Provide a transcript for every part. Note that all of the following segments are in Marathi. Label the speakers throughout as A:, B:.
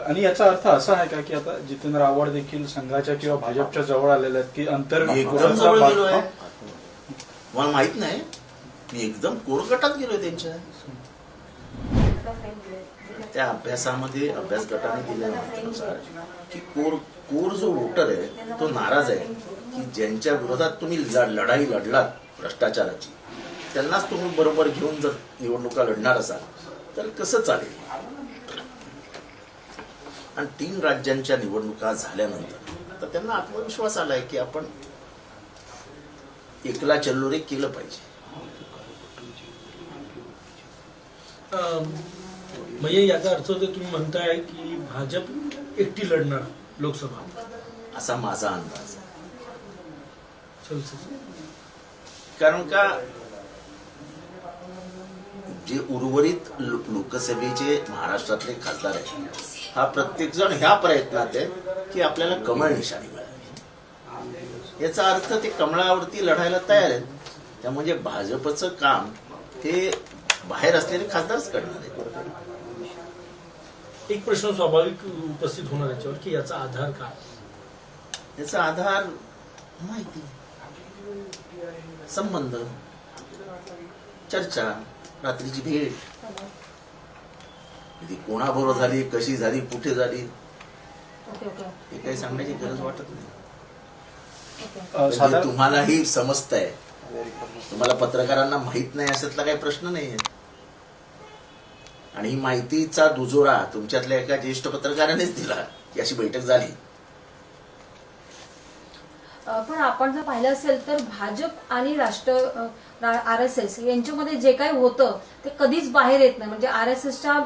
A: आणि याचा अर्थ असा आहे का की आता जितेंद्र आव्हाड देखील संघाच्या किंवा भाजपच्या जवळ आलेले आहेत की
B: एकदम जवळ गेलोय, मला माहित नाही, मी एकदम कोरगटात गेलोय त्यांच्या. त्या अभ्यासामध्ये अभ्यास गटाने दिलेल्या माहितीनुसार की कोर जो वोटर आहे तो नाराज आहे की ज्यांच्या विरोधात तुम्ही लढाई लढलात भ्रष्टाचाराची त्यांनाच तुम्ही बरोबर घेऊन जर निवडणुका लढणार असाल तर कसं चालेल. आणि 3 राज्यांच्या निवडणुका झाल्यानंतर तर त्यांना आत्मविश्वास आलाय की आपण एकला चल्लो रे केलं पाहिजे.
C: म्हणजे याचा अर्थ होतो तुम्ही म्हणताय की भाजप एकटी लढणार लोकसभा,
B: असा माझा अंदाज आहे.
C: चल.
B: कारण का जे उर्वरित लोकसभेचे महाराष्ट्रातले खासदार आहेत हा प्रत्येक जण ह्या प्रयत्नात आहे की आपल्याला कमळ निशाणी मिळावी. याचा अर्थ ते कमळावरती लढायला तयार आहेत. त्यामुळे भाजपचं काम हे बाहेर असलेले खासदारच करणार आहेत.
C: एक प्रश्न स्वाभाविक उपस्थित होणार याच्यावर की याचा आधार काय?
B: याचा आधार माहिती, संबंध, चर्चा, रात्रीची भेट, ती कोणाबरोबर झाली, कशी झाली, कुठे झाली हे काही सांगण्याची गरज वाटत नाही. म्हणजे तुम्हालाही समजतंय, तुम्हाला पत्रकारांना माहित नाही अशातला काही प्रश्न नाही आहे. आणि ही माहितीचा दुजोरा तुमच्यातल्या एका ज्येष्ठ पत्रकारानेच दिला की अशी बैठक झाली.
D: पण आपण जर पाहिलं असेल तर भाजप आणि RSS यांच्यामध्ये जे काही होतं ते कधीच बाहेर येत नाही. म्हणजे RSSच्या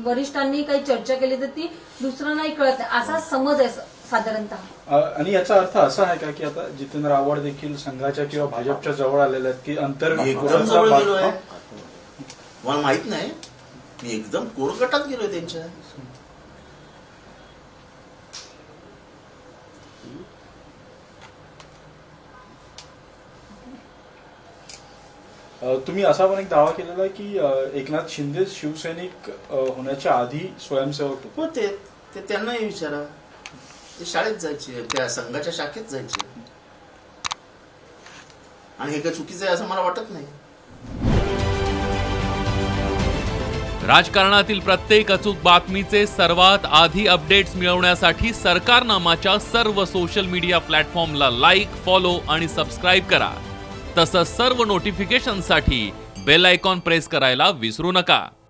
D: वरिष्ठांनी काही चर्चा केली तर ती दुसऱ्यांनाही कळत नाही असा समज आहे साधारणतः.
A: आणि याचा अर्थ असा आहे का की आता जितेंद्र आव्हाड देखील संघाच्या किंवा भाजपच्या जवळ आलेले आहेत की
B: एकदम जवळ गेलोय, मला माहित नाही, मी एकदम कोरगटात गेलोय त्यांच्या.
A: तुम्ही असा पण एक दावा केलेला आहे की एकनाथ शिंदे शिवसैनिक होण्याच्या आधी स्वयंसेवक
B: होते. ते त्यांनाही विचारा, ते शाळेत जायचे, त्या संघाच्या शाखेत जायचे. आणि हे काही चुकीचं आहे असं मला वाटत नाही.
E: राजकारणातील प्रत्येक अचूक बातमीचे सर्वात आधी अपडेट्स मिळवण्यासाठी सरकारनामाच्या सर्व सोशल मीडिया प्लॅटफॉर्मला लाईक, फॉलो आणि सबस्क्राईब करा. तसंच सर्व नोटिफिकेशनसाठी बेल आयकॉन प्रेस करायला विसरू नका.